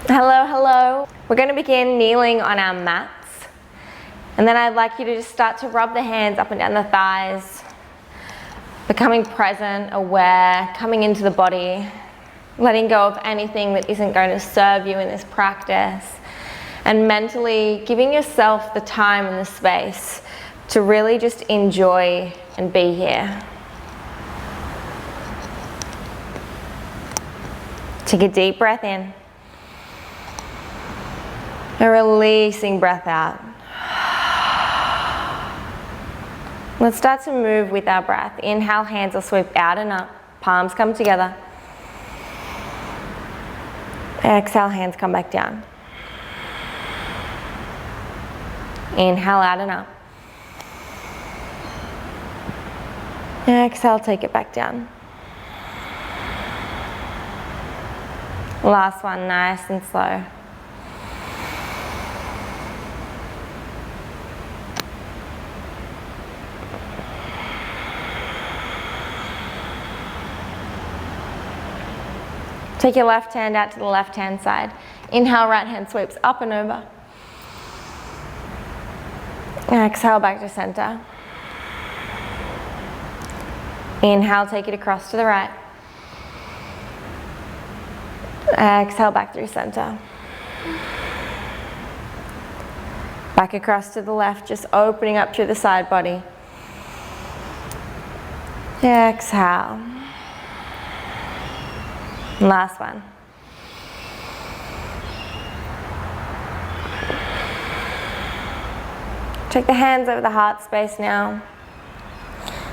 Hello, hello. We're going to begin kneeling on our mats. And then I'd like you to just start to rub the hands up and down the thighs, becoming present, aware, coming into the body, letting go of anything that isn't going to serve you in this practice, and mentally giving yourself the time and the space to really just enjoy and be here. Take a deep breath in. And releasing breath out. Let's start to move with our breath. Inhale, hands will sweep out and up. Palms come together. Exhale, hands come back down. Inhale, out and up. Exhale, take it back down. Last one, nice and slow. Take your left hand out to the left hand side. Inhale, right hand sweeps up and over. Exhale, back to center. Inhale, take it across to the right. Exhale, back through center. Back across to the left, just opening up through the side body. Exhale. Last one. Take the hands over the heart space now.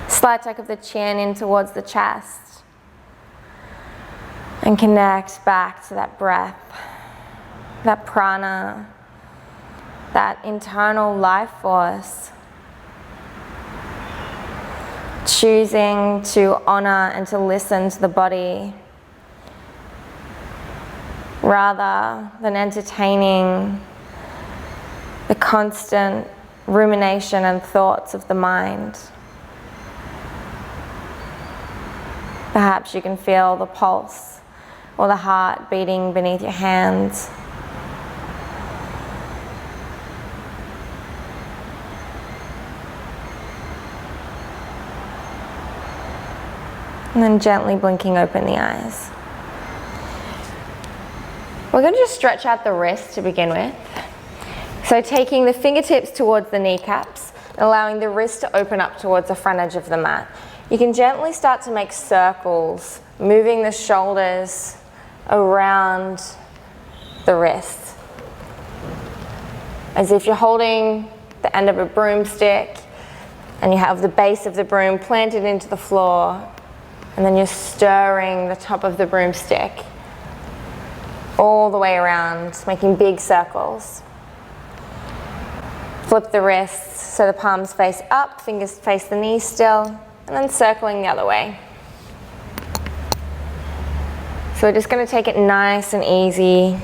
Slight tuck of the chin in towards the chest. And connect back to that breath, that prana, that internal life force. Choosing to honor and to listen to the body, rather than entertaining the constant rumination and thoughts of the mind. Perhaps you can feel the pulse or the heart beating beneath your hands. And then gently blinking open the eyes. We're going to just stretch out the wrists to begin with. So taking the fingertips towards the kneecaps, allowing the wrist to open up towards the front edge of the mat. You can gently start to make circles, moving the shoulders around the wrists. As if you're holding the end of a broomstick and you have the base of the broom planted into the floor, and then you're stirring the top of the broomstick all the way around, making big circles. Flip the wrists so the palms face up, fingers face the knees still, and then circling the other way. So we're just going to take it nice and easy.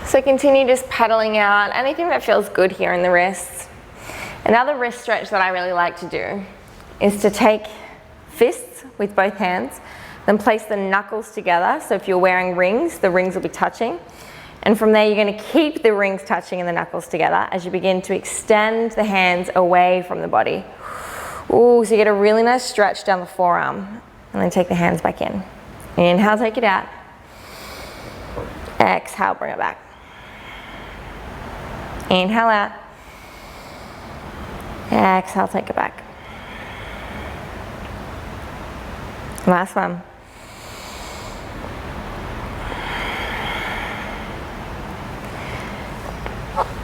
So continue just pedaling out anything that feels good here in the wrists. Another wrist stretch that I really like to do is to take fists with both hands, then place the knuckles together. So if you're wearing rings, the rings will be touching. And from there, you're going to keep the rings touching and the knuckles together as you begin to extend the hands away from the body. Ooh, so you get a really nice stretch down the forearm. And then take the hands back in. Inhale, take it out. Exhale, bring it back. Inhale out. Exhale, take it back. Last one.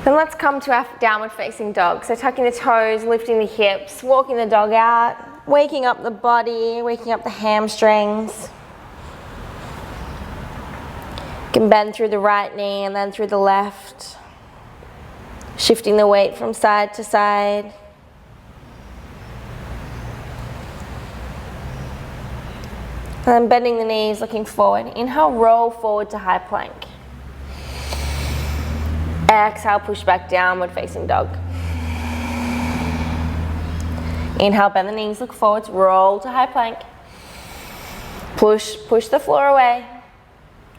Then let's come to our downward facing dog. So tucking the toes, lifting the hips, walking the dog out, waking up the body, waking up the hamstrings. You can bend through the right knee and then through the left. Shifting the weight from side to side. And then bending the knees, looking forward. Inhale, roll forward to high plank. Exhale, push back, downward facing dog. Inhale, bend the knees, look forwards, roll to high plank. Push the floor away.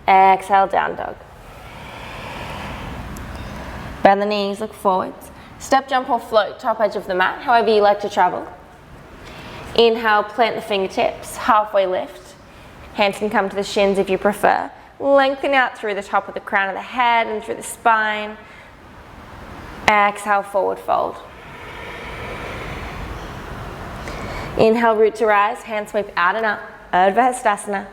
Exhale, down dog. Bend the knees, look forwards. Step, jump or float, top edge of the mat, however you like to travel. Inhale, plant the fingertips, halfway lift. Hands can come to the shins if you prefer. Lengthen out through the top of the crown of the head and through the spine. Exhale, forward fold. Inhale, root to rise, hands sweep out and up, Urdhva Hastasana.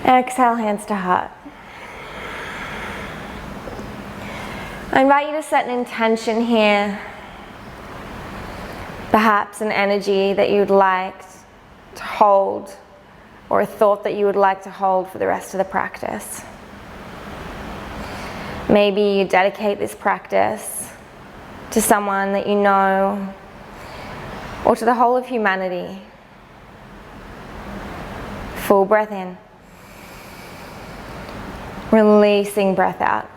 Exhale, hands to heart. I invite you to set an intention here. Perhaps an energy that you'd like to hold, or a thought that you would like to hold for the rest of the practice. Maybe you dedicate this practice to someone that you know, or to the whole of humanity. Full breath in. Releasing breath out.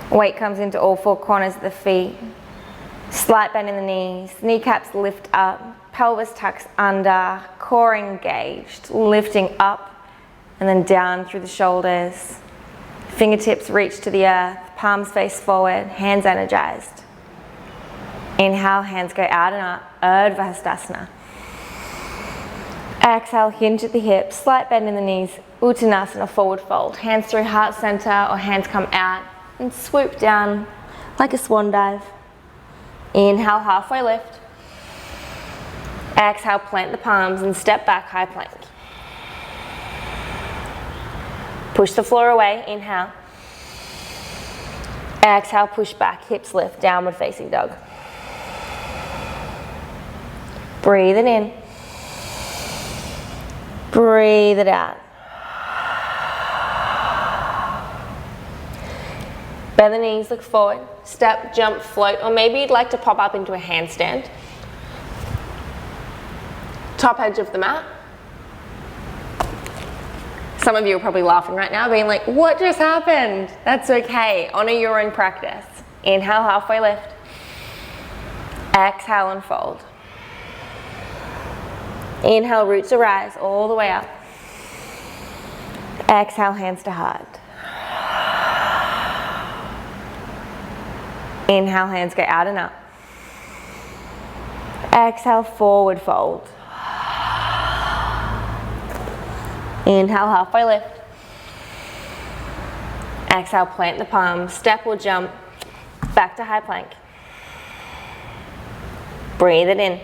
Weight comes into all four corners of the feet. Slight bend in the knees, kneecaps lift up, pelvis tucks under, core engaged, lifting up and then down through the shoulders. Fingertips reach to the earth, palms face forward, hands energized. Inhale, hands go out and up, Urdhva Hastasana. Exhale, hinge at the hips, slight bend in the knees, Uttanasana, forward fold. Hands through heart center or hands come out and swoop down like a swan dive. Inhale, halfway lift. Exhale, plant the palms and step back, high plank. Push the floor away, inhale. Exhale, push back, hips lift, downward facing dog. Breathe it in. Breathe it out. Bend the knees, look forward. Step, jump, float, or maybe you'd like to pop up into a handstand. Top edge of the mat. Some of you are probably laughing right now, being like, what just happened? That's okay. Honor your own practice. Inhale, halfway lift. Exhale and fold. Inhale, roots to rise all the way up. Exhale, hands to heart. Inhale, hands go out and up. Exhale, forward fold. Inhale, halfway lift. Exhale, plant the palms, step or jump, back to high plank. Breathe it in.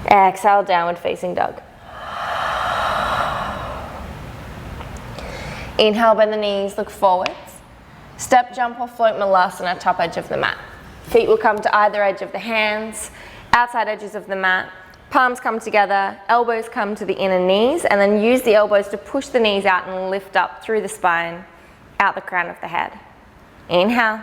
Exhale, downward facing dog. Inhale, bend the knees, look forwards. Step, jump or float Malasana, top edge of the mat. Feet will come to either edge of the hands, outside edges of the mat. Palms come together, elbows come to the inner knees, and then use the elbows to push the knees out and lift up through the spine, out the crown of the head. Inhale.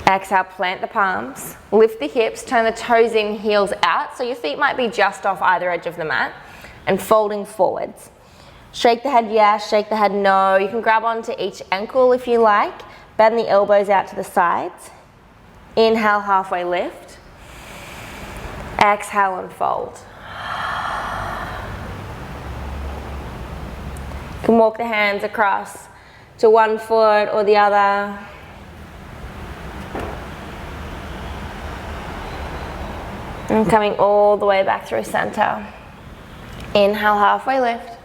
Exhale, plant the palms, lift the hips, turn the toes in, heels out, so your feet might be just off either edge of the mat, and folding forwards. Shake the head yes, shake the head no. You can grab onto each ankle if you like. Bend the elbows out to the sides. Inhale, halfway lift. Exhale and fold. You can walk the hands across to one foot or the other. And coming all the way back through center. Inhale, halfway lift.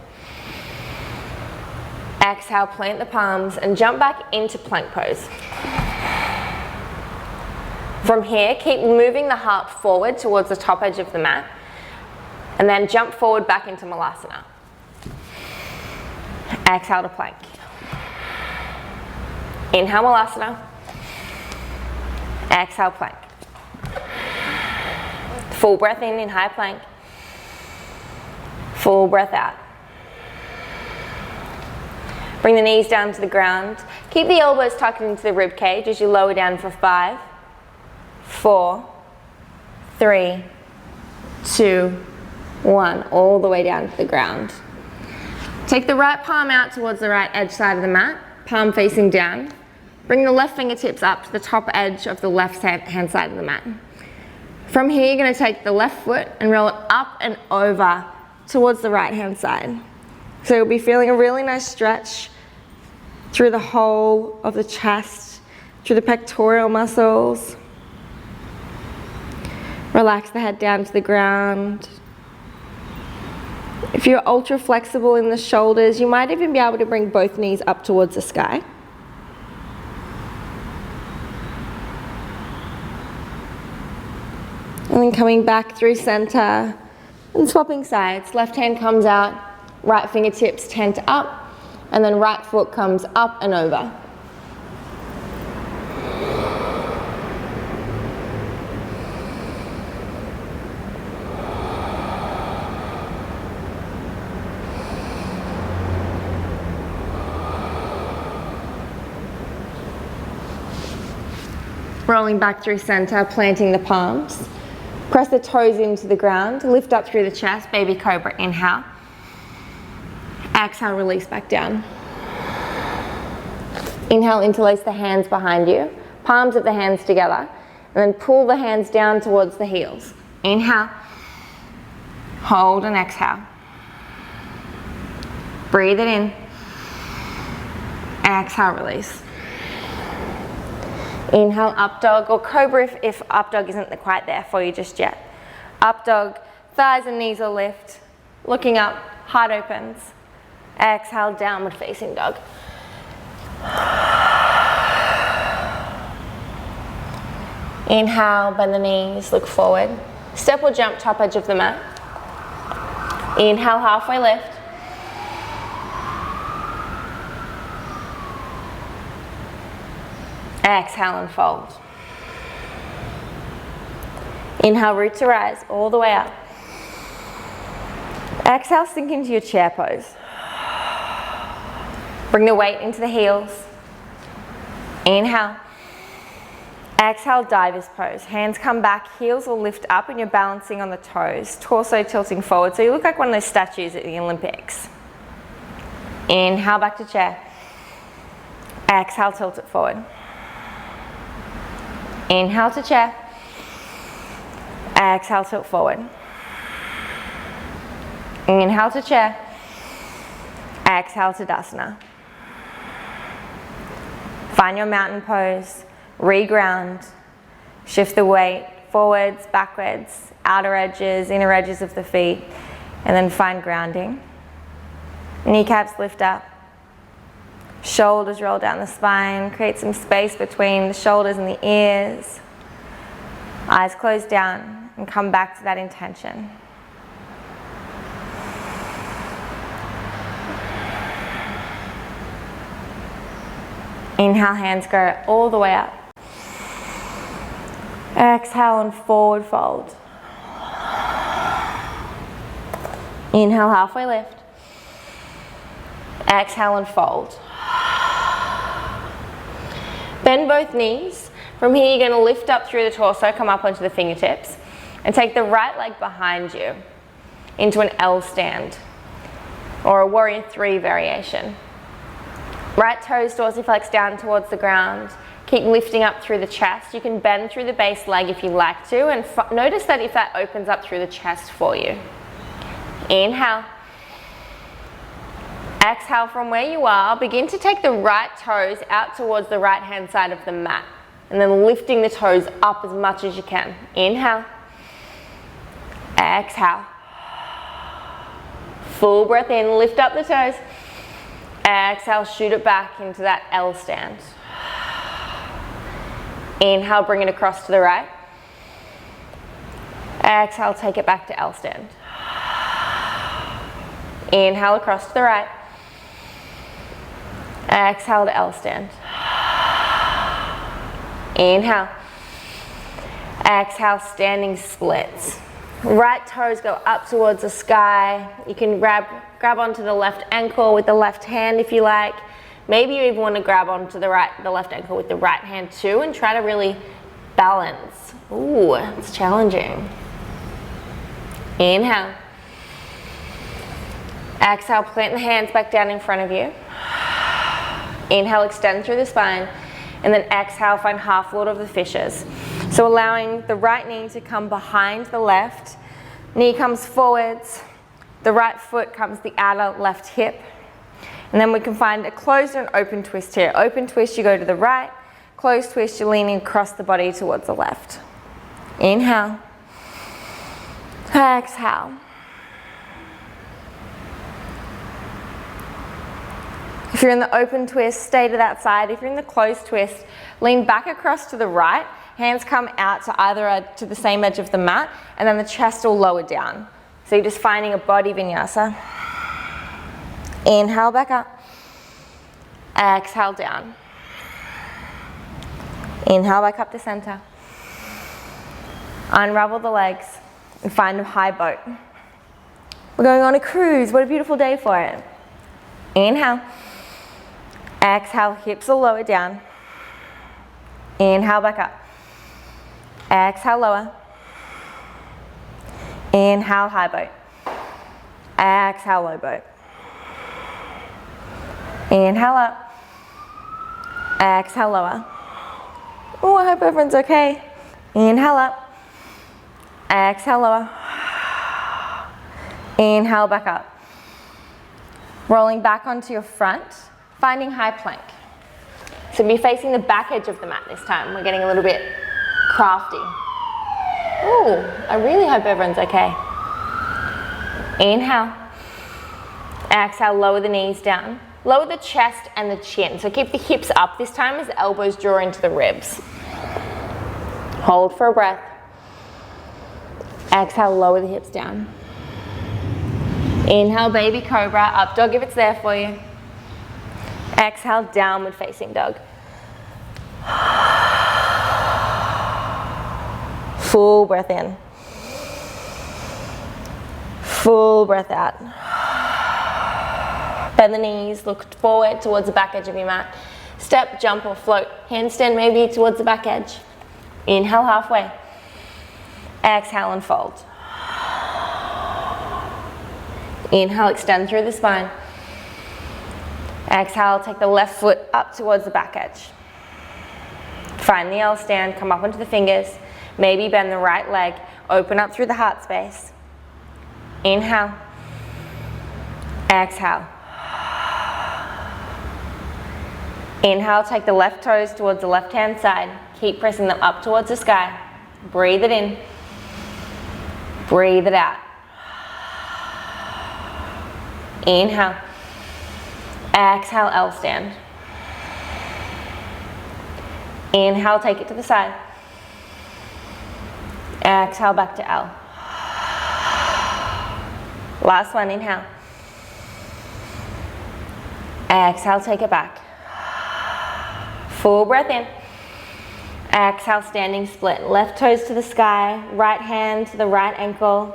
Exhale, plant the palms and jump back into plank pose. From here, keep moving the heart forward towards the top edge of the mat, and then jump forward back into Malasana. Exhale to plank. Inhale, Malasana. Exhale, plank. Full breath in high plank. Full breath out. Bring the knees down to the ground. Keep the elbows tucked into the rib cage as you lower down for 5, 4, 3, 2, 1, all the way down to the ground. Take the right palm out towards the right edge side of the mat, palm facing down. Bring the left fingertips up to the top edge of the left hand side of the mat. From here, you're going to take the left foot and roll it up and over towards the right hand side. So you'll be feeling a really nice stretch through the whole of the chest, through the pectoral muscles. Relax the head down to the ground. If you're ultra flexible in the shoulders, you might even be able to bring both knees up towards the sky. And then coming back through center and swapping sides. Left hand comes out, right fingertips tent up, and then right foot comes up and over. Rolling back through center, planting the palms. Press the toes into the ground, lift up through the chest, baby cobra, inhale. Exhale, release back down. Inhale, interlace the hands behind you, palms of the hands together, and then pull the hands down towards the heels. Inhale, hold and exhale. Breathe it in. Exhale, release. Inhale, up dog or cobra if up dog isn't quite there for you just yet. Up dog, thighs and knees will lift. Looking up, heart opens. Exhale, downward facing dog. Inhale, bend the knees, look forward. Step or jump, top edge of the mat. Inhale, halfway lift. Exhale and fold. Inhale, root to rise, all the way up. Exhale, sink into your chair pose. Bring the weight into the heels. Inhale. Exhale, diver's pose. Hands come back, heels will lift up and you're balancing on the toes. Torso tilting forward, so you look like one of those statues at the Olympics. Inhale, back to chair. Exhale, tilt it forward. Inhale to chair. Exhale, tilt forward. Inhale to chair. Exhale to Tadasana. Find your mountain pose. Reground. Shift the weight forwards, backwards, outer edges, inner edges of the feet, and then find grounding. Kneecaps lift up. Shoulders roll down the spine, create some space between the shoulders and the ears. Eyes close down and come back to that intention. Inhale, hands go all the way up. Exhale and forward fold. Inhale, halfway lift. Exhale and fold. Bend both knees. From here you're going to lift up through the torso, come up onto the fingertips, and take the right leg behind you into an L stand, or a warrior 3 variation. Right toes dorsiflex down towards the ground. Keep lifting up through the chest. You can bend through the base leg if you like to, and notice that if that opens up through the chest for you. Inhale. Exhale from where you are, begin to take the right toes out towards the right hand side of the mat, and then lifting the toes up as much as you can. Inhale. Exhale. Full breath in, lift up the toes. Exhale, shoot it back into that L stand. Inhale, bring it across to the right. Exhale, take it back to L stand. Inhale across to the right. Exhale to L stand. Inhale. Exhale, standing splits. Right toes go up towards the sky. You can grab onto the left ankle with the left hand if you like. Maybe you even want to grab onto the left ankle with the right hand too, and try to really balance. Ooh, it's challenging. Inhale. Exhale, plant the hands back down in front of you. Inhale, extend through the spine. And then exhale, find half lord of the fishes. So allowing the right knee to come behind the left. Knee comes forwards. The right foot comes the outer left hip. And then we can find a closed and open twist here. Open twist, you go to the right. Closed twist, you're leaning across the body towards the left. Inhale. Exhale. If you're in the open twist, stay to that side. If you're in the closed twist, lean back across to the right. Hands come out to either to the same edge of the mat, and then the chest will lower down. So you're just finding a body vinyasa. Inhale back up. Exhale down. Inhale back up to center. Unravel the legs and find a high boat. We're going on a cruise. What a beautiful day for it. Inhale. Exhale, hips will lower down. Inhale back up. Exhale, lower. Inhale, high boat. Exhale, low boat. Inhale up. Exhale, lower. Oh, I hope everyone's okay. Inhale up. Exhale, lower. Inhale, back up. Rolling back onto your front, finding high plank. So be facing the back edge of the mat this time. We're getting a little bit crafty. Ooh, I really hope everyone's okay. Inhale. Exhale, lower the knees down. Lower the chest and the chin. So keep the hips up this time as the elbows draw into the ribs. Hold for a breath. Exhale, lower the hips down. Inhale, baby cobra, up dog if it's there for you. Exhale, downward facing dog. Full breath in. Full breath out. Bend the knees, look forward towards the back edge of your mat. Step, jump or float. Handstand maybe towards the back edge. Inhale halfway. Exhale and fold. Inhale, extend through the spine. Exhale, take the left foot up towards the back edge. Find the L stand, come up onto the fingers. Maybe bend the right leg, open up through the heart space. Inhale. Exhale. Inhale, take the left toes towards the left hand side. Keep pressing them up towards the sky. Breathe it in. Breathe it out. Inhale. Exhale, L stand. Inhale, take it to the side. Exhale, back to L. Last one, inhale. Exhale, take it back. Full breath in. Exhale, standing split. Left toes to the sky, right hand to the right ankle.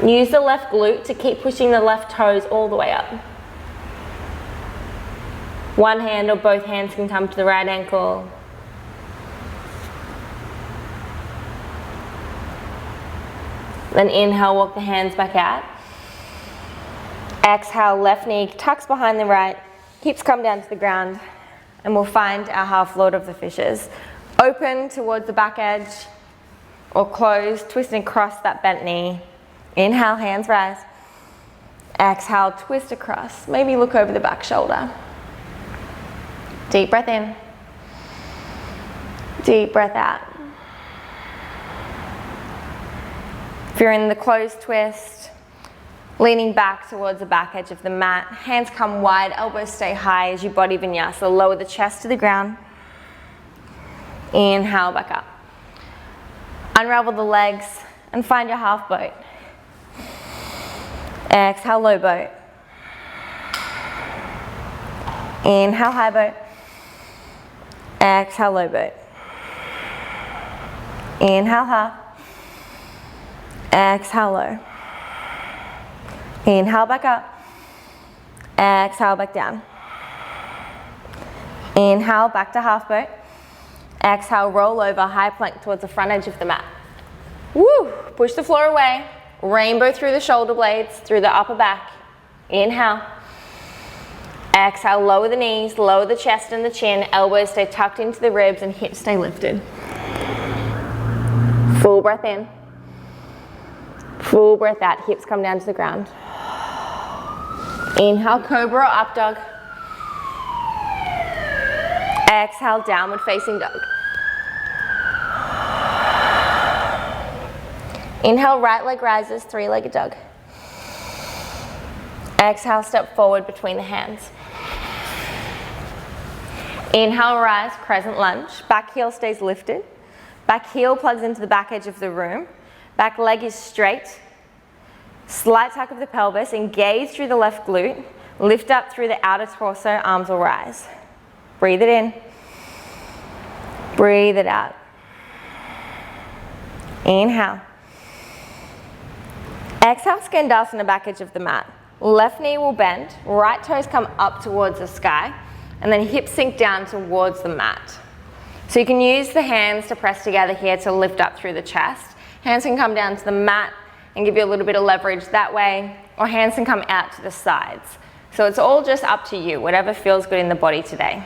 Use the left glute to keep pushing the left toes all the way up. One hand or both hands can come to the right ankle. Then inhale, walk the hands back out. Exhale, left knee tucks behind the right, hips come down to the ground, and we'll find our half lord of the fishes. Open towards the back edge, or close, twisting across that bent knee. Inhale, hands rise. Exhale, twist across. Maybe look over the back shoulder. Deep breath in. Deep breath out. If you're in the closed twist, leaning back towards the back edge of the mat, hands come wide, elbows stay high as you body vinyasa. Lower the chest to the ground. Inhale, back up. Unravel the legs and find your half boat. Exhale, low boat. Inhale, high boat. Exhale, low boat. Inhale, half. Exhale, low. Inhale, back up. Exhale, back down. Inhale, back to half boat. Exhale, roll over, high plank towards the front edge of the mat. Woo! Push the floor away. Rainbow through the shoulder blades, through the upper back. Inhale. Exhale, lower the knees, lower the chest and the chin. Elbows stay tucked into the ribs and hips stay lifted. Full breath in. Full breath out. Hips come down to the ground. Inhale, cobra or up dog. Exhale, downward facing dog. Inhale, right leg rises, three-legged dog. Exhale, step forward between the hands. Inhale, rise, crescent lunge. Back heel stays lifted. Back heel plugs into the back edge of the room. Back leg is straight. Slight tuck of the pelvis, engage through the left glute. Lift up through the outer torso, arms will rise. Breathe it in. Breathe it out. Inhale. Exhale, Skandasana, back edge of the mat. Left knee will bend, right toes come up towards the sky, and then hips sink down towards the mat. So you can use the hands to press together here to lift up through the chest. Hands can come down to the mat and give you a little bit of leverage that way, or hands can come out to the sides. So it's all just up to you, whatever feels good in the body today.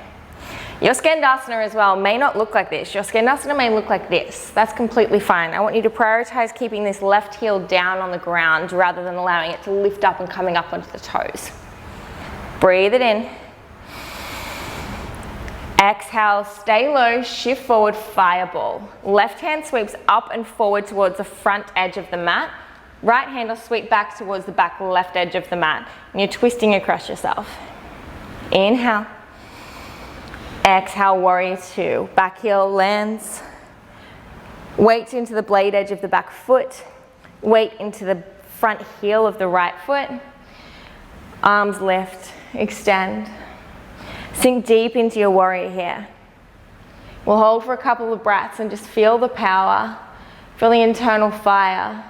Your Skandasana as well may not look like this. Your Skandasana may look like this. That's completely fine. I want you to prioritize keeping this left heel down on the ground rather than allowing it to lift up and coming up onto the toes. Breathe it in. Exhale, stay low, shift forward, fireball. Left hand sweeps up and forward towards the front edge of the mat. Right hand will sweep back towards the back left edge of the mat. And you're twisting across yourself. Inhale. Exhale, warrior two. Back heel lands. Weight into the blade edge of the back foot. Weight into the front heel of the right foot. Arms lift, extend. Sink deep into your warrior here. We'll hold for a couple of breaths and just feel the power. Feel the internal fire.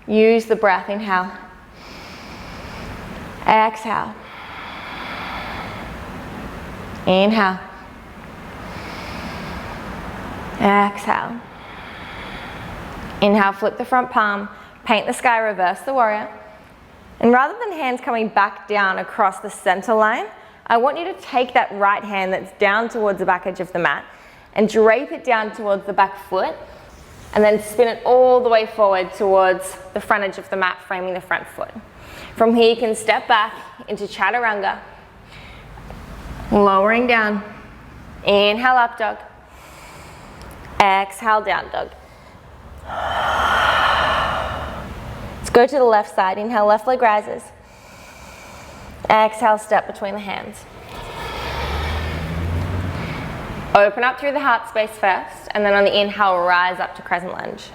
Use the breath. Inhale. Exhale. Inhale. Exhale. Inhale, flip the front palm, paint the sky, reverse the warrior. And rather than hands coming back down across the center line, I want you to take that right hand that's down towards the back edge of the mat and drape it down towards the back foot, and then spin it all the way forward towards the front edge of the mat, framing the front foot. From here you can step back into chaturanga, lowering down. Inhale, up dog. Exhale, down dog. Let's go to the left side. Inhale, left leg rises. Exhale, step between the hands. Open up through the heart space first, and then on the inhale, rise up to crescent lunge.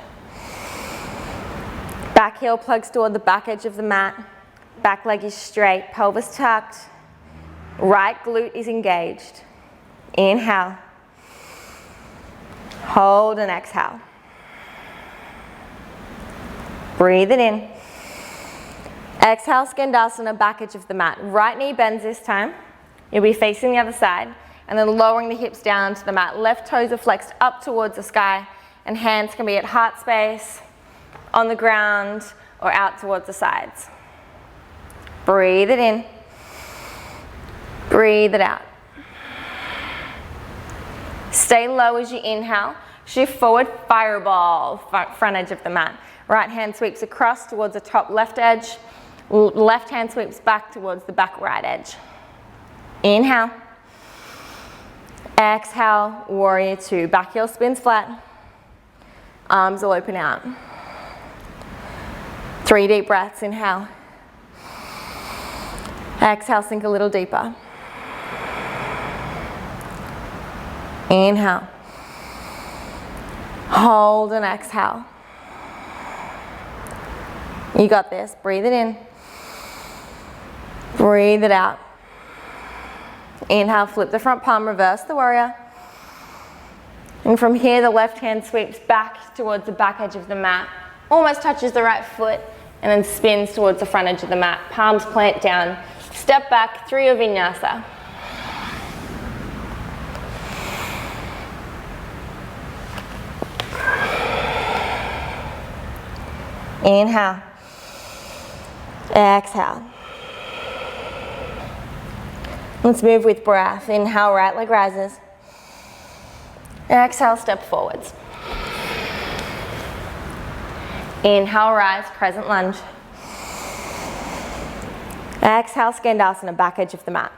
Back heel plugs toward the back edge of the mat. Back leg is straight, pelvis tucked. Right glute is engaged. Inhale. Hold and exhale. Breathe it in. Exhale, Skandasana, back edge of the mat. Right knee bends this time. You'll be facing the other side, and then lowering the hips down to the mat. Left toes are flexed up towards the sky, and hands can be at heart space, on the ground, or out towards the sides. Breathe it in. Breathe it out. Stay low as you inhale. Shift forward, fireball, front edge of the mat. Right hand sweeps across towards the top left edge. Left hand sweeps back towards the back right edge. Inhale. Exhale, warrior two. Back heel spins flat. Arms will open out. 3 deep breaths. Inhale. Exhale, sink a little deeper. Inhale. Hold and exhale. You got this. Breathe it in. Breathe it out. Inhale, flip the front palm, reverse the warrior. And from here, the left hand sweeps back towards the back edge of the mat, almost touches the right foot, and then spins towards the front edge of the mat. Palms plant down. Step back through your vinyasa. Inhale. Exhale. Let's move with breath. Inhale, right leg rises. Exhale, step forwards. Inhale, rise, crescent lunge. Exhale, Skandasana, back edge of the mat.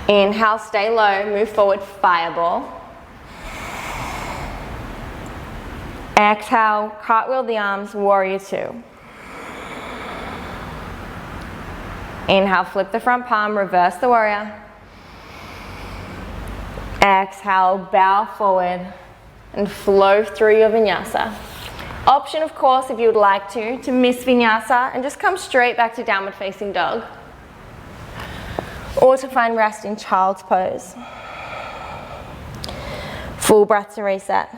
Inhale, stay low, move forward, fireball. Exhale, cartwheel the arms, warrior two. Inhale, flip the front palm, reverse the warrior. Exhale, bow forward and flow through your vinyasa. Option, of course, if you would like to miss vinyasa and just come straight back to downward facing dog. Or to find rest in child's pose. Full breath to reset.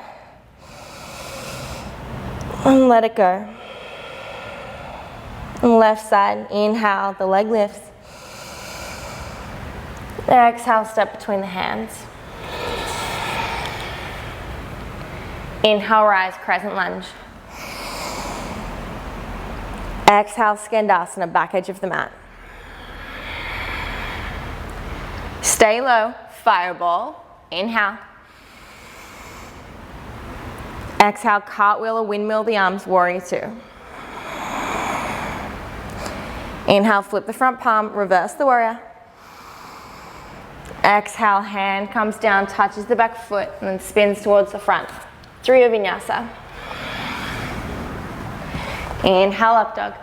And let it go. And left side, inhale, the leg lifts. Exhale, step between the hands. Inhale, rise, crescent lunge. Exhale, Skandasana, back edge of the mat. Stay low, fireball. Inhale. Exhale, cartwheel or windmill the arms, warrior two. Inhale, flip the front palm, reverse the warrior. Exhale, hand comes down, touches the back foot, and then spins towards the front. Through your vinyasa. Inhale, up dog.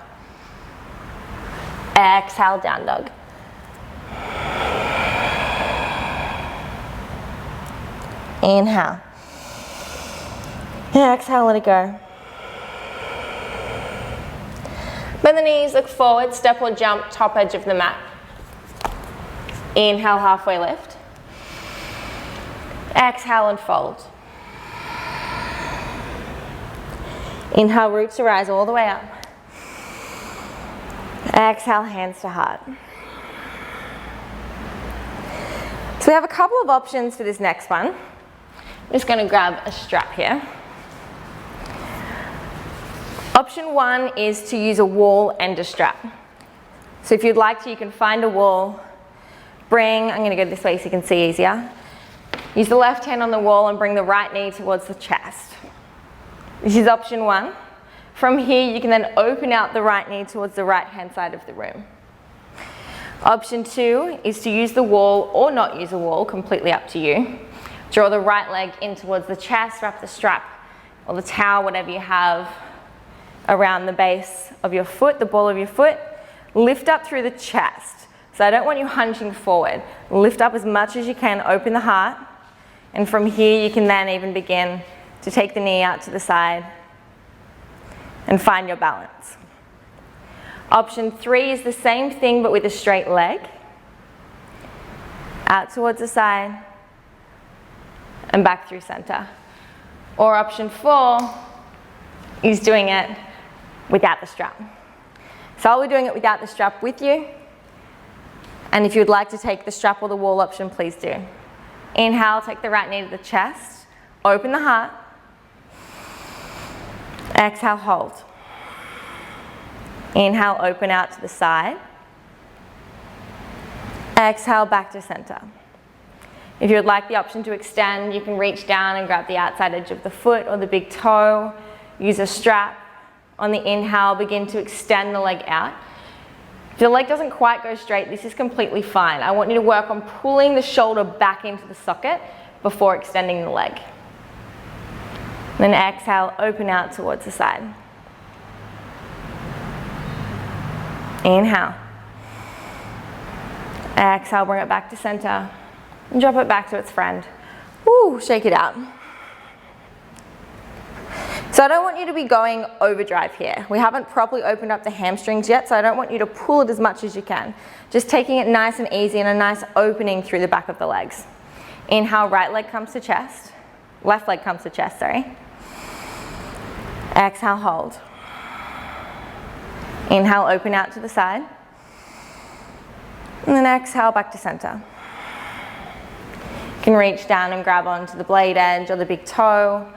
Exhale, down dog. Inhale. Exhale, let it go. Bend the knees, look forward, step or jump, top edge of the mat. Inhale, halfway lift. Exhale and fold. Inhale, roots to rise all the way up. Exhale, hands to heart. So we have a couple of options for this next one. I'm just going to grab a strap here. Option one is to use a wall and a strap. So if you'd like to, you can find a wall, I'm going to go this way so you can see easier. Use the left hand on the wall and bring the right knee towards the chest. This is option one. From here, you can then open out the right knee towards the right hand side of the room. Option two is to use the wall or not use a wall, completely up to you. Draw the right leg in towards the chest, wrap the strap or the towel, whatever you have, around the base of your foot, the ball of your foot. Lift up through the chest. So I don't want you hunching forward. Lift up as much as you can, open the heart, and from here you can then even begin to take the knee out to the side and find your balance. Option three is the same thing but with a straight leg. Out towards the side and back through center. Or option four is doing it without the strap. So I'll be doing it without the strap with you. And if you'd like to take the strap or the wall option, please do. Inhale, take the right knee to the chest, open the heart. Exhale, hold. Inhale, open out to the side. Exhale, back to center. If you would like the option to extend, you can reach down and grab the outside edge of the foot or the big toe. Use a strap. On the inhale, begin to extend the leg out. If the leg doesn't quite go straight, this is completely fine. I want you to work on pulling the shoulder back into the socket before extending the leg. Then exhale, open out towards the side. Inhale. Exhale, bring it back to center. And drop it back to its friend. Woo, shake it out. So I don't want you to be going overdrive here. We haven't properly opened up the hamstrings yet, so I don't want you to pull it as much as you can. Just taking it nice and easy and a nice opening through the back of the legs. Inhale, right leg comes to chest. Left leg comes to chest, sorry. Exhale, hold. Inhale, open out to the side. And then exhale, back to center. You can reach down and grab onto the blade edge or the big toe.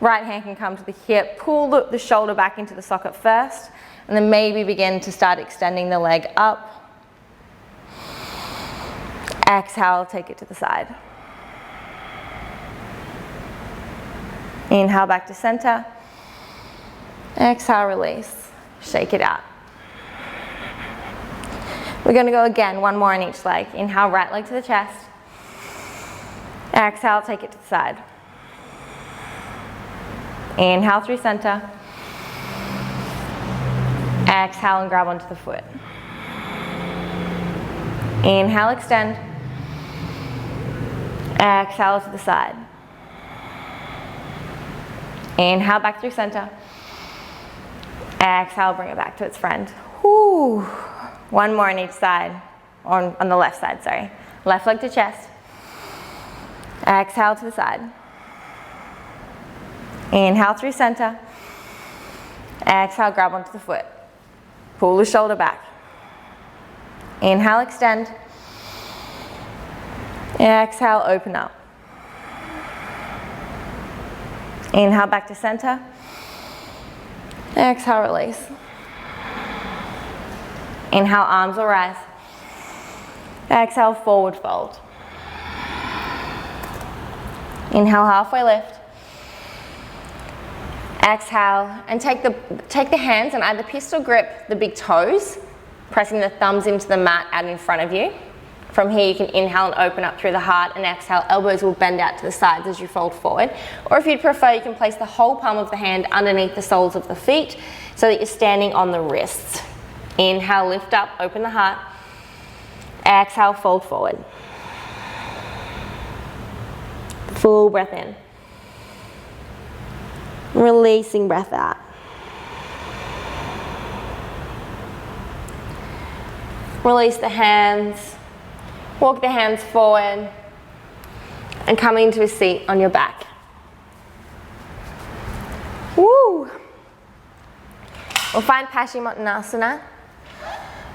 Right hand can come to the hip, pull the shoulder back into the socket first, and then maybe begin to start extending the leg up. Exhale, take it to the side. Inhale back to center. Exhale, release. Shake it out. We're going to go again, one more on each leg. Inhale, right leg to the chest. Exhale, take it to the side. Inhale through center. Exhale and grab onto the foot. Inhale, extend. Exhale to the side. Inhale back through center. Exhale, bring it back to its friend. Whew. One more on each side, on the left side, sorry. Left leg to chest. Exhale to the side. Inhale through center. Exhale, grab onto the foot. Pull the shoulder back. Inhale, extend. Exhale, open up. Inhale back to center. Exhale, release. Inhale, arms will rise. Exhale, forward fold. Inhale, halfway lift. Exhale, and take the hands and either pistol grip the big toes, pressing the thumbs into the mat out in front of you. From here you can inhale and open up through the heart, and exhale, elbows will bend out to the sides as you fold forward. Or if you'd prefer, you can place the whole palm of the hand underneath the soles of the feet so that you're standing on the wrists. Inhale, lift up, open the heart. Exhale, fold forward. Full breath in. Releasing breath out. Release the hands. Walk the hands forward and come into a seat on your back. Woo! We'll find Paschimottanasana.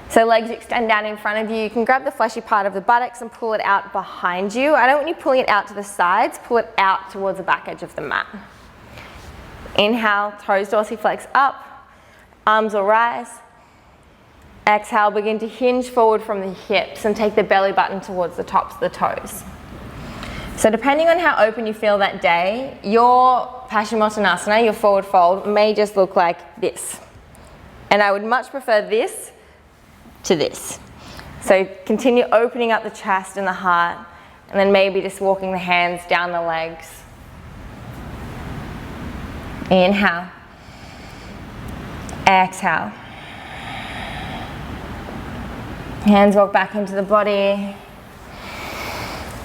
So legs extend down in front of you. You can grab the fleshy part of the buttocks and pull it out behind you. I don't want you pulling it out to the sides, pull it out towards the back edge of the mat. Inhale, toes dorsiflex up, arms will rise. Exhale, begin to hinge forward from the hips and take the belly button towards the tops of the toes. So depending on how open you feel that day, your Paschimottanasana, your forward fold, may just look like this. And I would much prefer this to this. So continue opening up the chest and the heart, and then maybe just walking the hands down the legs. Inhale. Exhale. Hands walk back into the body.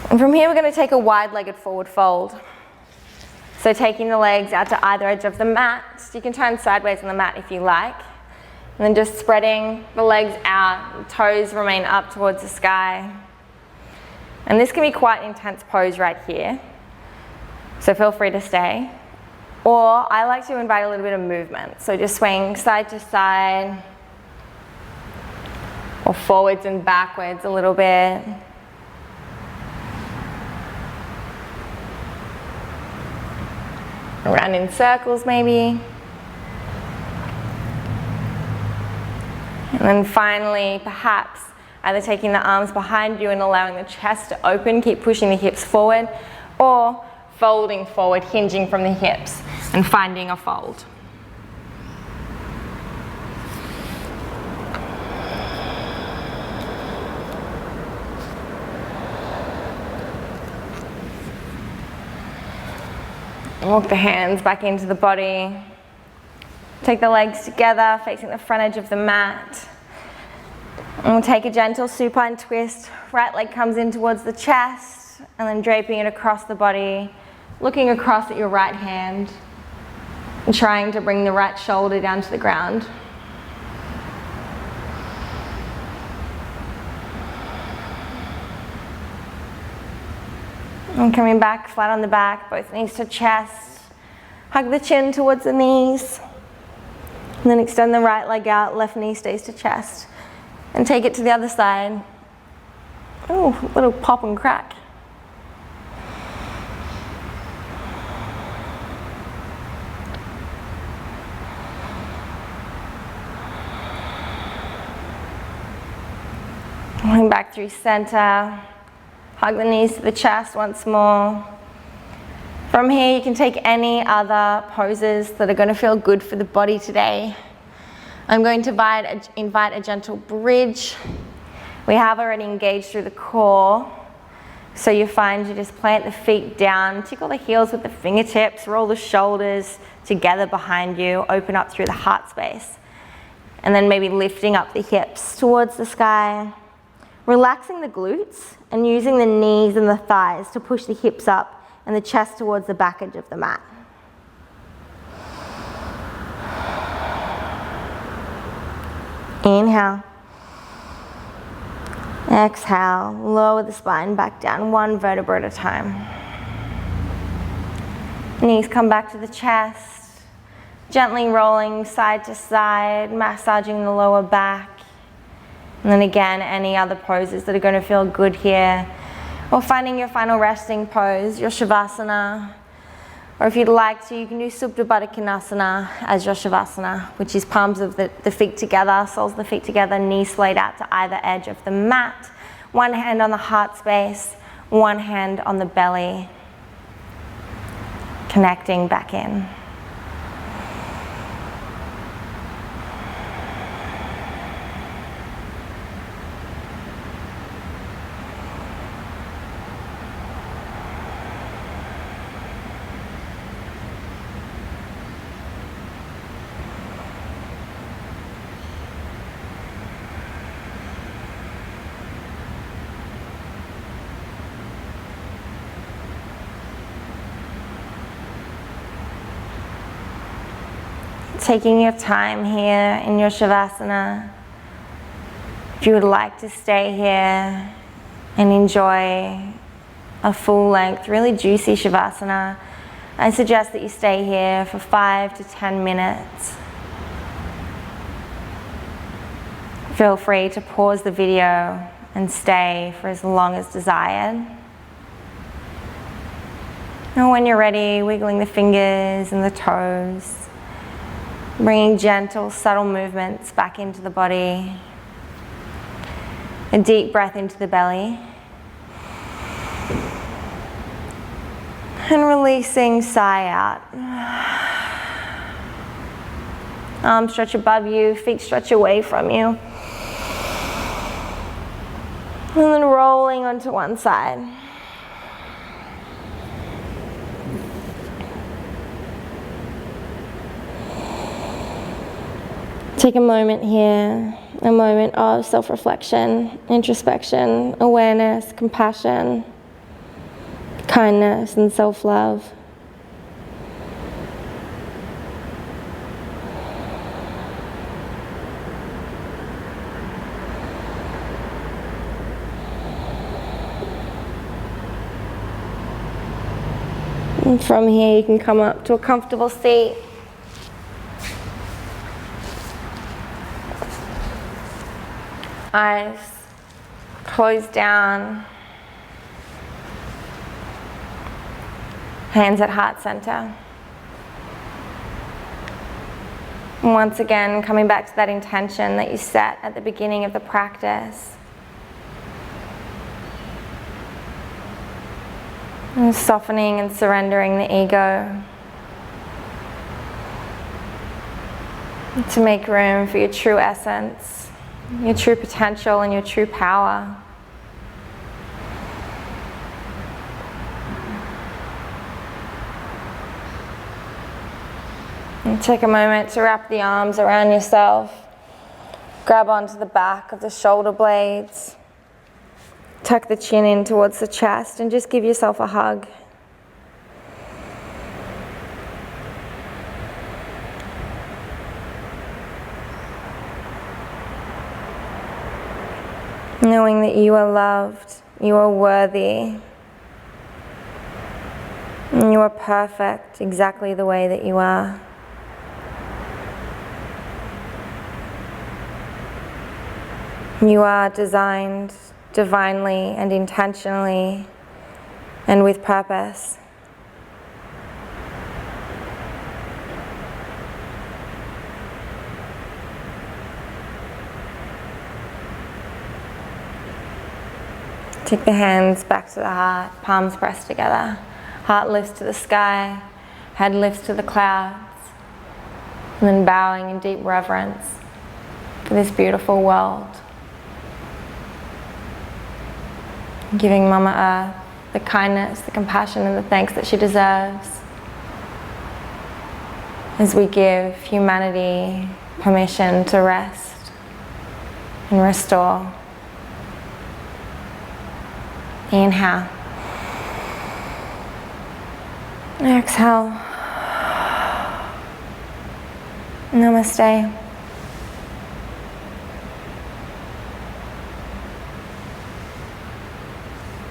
And from here we're going to take a wide-legged forward fold. So taking the legs out to either edge of the mat. You can turn sideways on the mat if you like. And then just spreading the legs out, the toes remain up towards the sky. And this can be quite an intense pose right here. So feel free to stay. Or I like to invite a little bit of movement. So just swing side to side, or forwards and backwards a little bit. Around in circles maybe. And then finally, perhaps either taking the arms behind you and allowing the chest to open, keep pushing the hips forward, or folding forward, hinging from the hips and finding a fold. Walk the hands back into the body. Take the legs together, facing the front edge of the mat. And we'll take a gentle supine twist. Right leg comes in towards the chest, and then draping it across the body, looking across at your right hand, and trying to bring the right shoulder down to the ground. And coming back flat on the back, both knees to chest. Hug the chin towards the knees. And then extend the right leg out, left knee stays to chest. And take it to the other side. Oh, little pop and crack. back through center. Hug the knees to the chest once more. From here, you can take any other poses that are going to feel good for the body today. I'm going to invite a gentle bridge. We have already engaged through the core. So you find you just plant the feet down, tickle the heels with the fingertips, roll the shoulders together behind you, open up through the heart space. And then maybe lifting up the hips towards the sky. Relaxing the glutes and using the knees and the thighs to push the hips up and the chest towards the back edge of the mat. Inhale. Exhale, lower the spine back down, one vertebra at a time. Knees come back to the chest, gently rolling side to side, massaging the lower back. And then again, any other poses that are going to feel good here. Or finding your final resting pose, your Shavasana. Or if you'd like to, you can do Supta Baddha Konasana as your Shavasana, which is palms of the feet together, soles of the feet together, knees splayed out to either edge of the mat. One hand on the heart space, one hand on the belly. Connecting back in. Taking your time here in your Shavasana. If you would like to stay here and enjoy a full length, really juicy Shavasana, I suggest that you stay here for 5 to 10 minutes. Feel free to pause the video and stay for as long as desired. And when you're ready, wiggling the fingers and the toes. Bringing gentle, subtle movements back into the body. A deep breath into the belly. And releasing, sigh out. Arms stretch above you, feet stretch away from you. And then rolling onto one side. Take a moment here, a moment of self-reflection, introspection, awareness, compassion, kindness, and self-love. And from here, you can come up to a comfortable seat. Eyes closed down, hands at heart center. And once again, coming back to that intention that you set at the beginning of the practice. And softening and surrendering the ego to make room for your true essence. Your true potential and your true power. And take a moment to wrap the arms around yourself. Grab onto the back of the shoulder blades. Tuck the chin in towards the chest and just give yourself a hug. Knowing that you are loved, you are worthy, and you are perfect exactly the way that you are. You are designed divinely and intentionally and with purpose. Take the hands back to the heart, palms pressed together. Heart lifts to the sky, head lifts to the clouds. And then bowing in deep reverence for this beautiful world. Giving Mama Earth the kindness, the compassion, and the thanks that she deserves. As we give humanity permission to rest and restore. Inhale. Exhale. Namaste.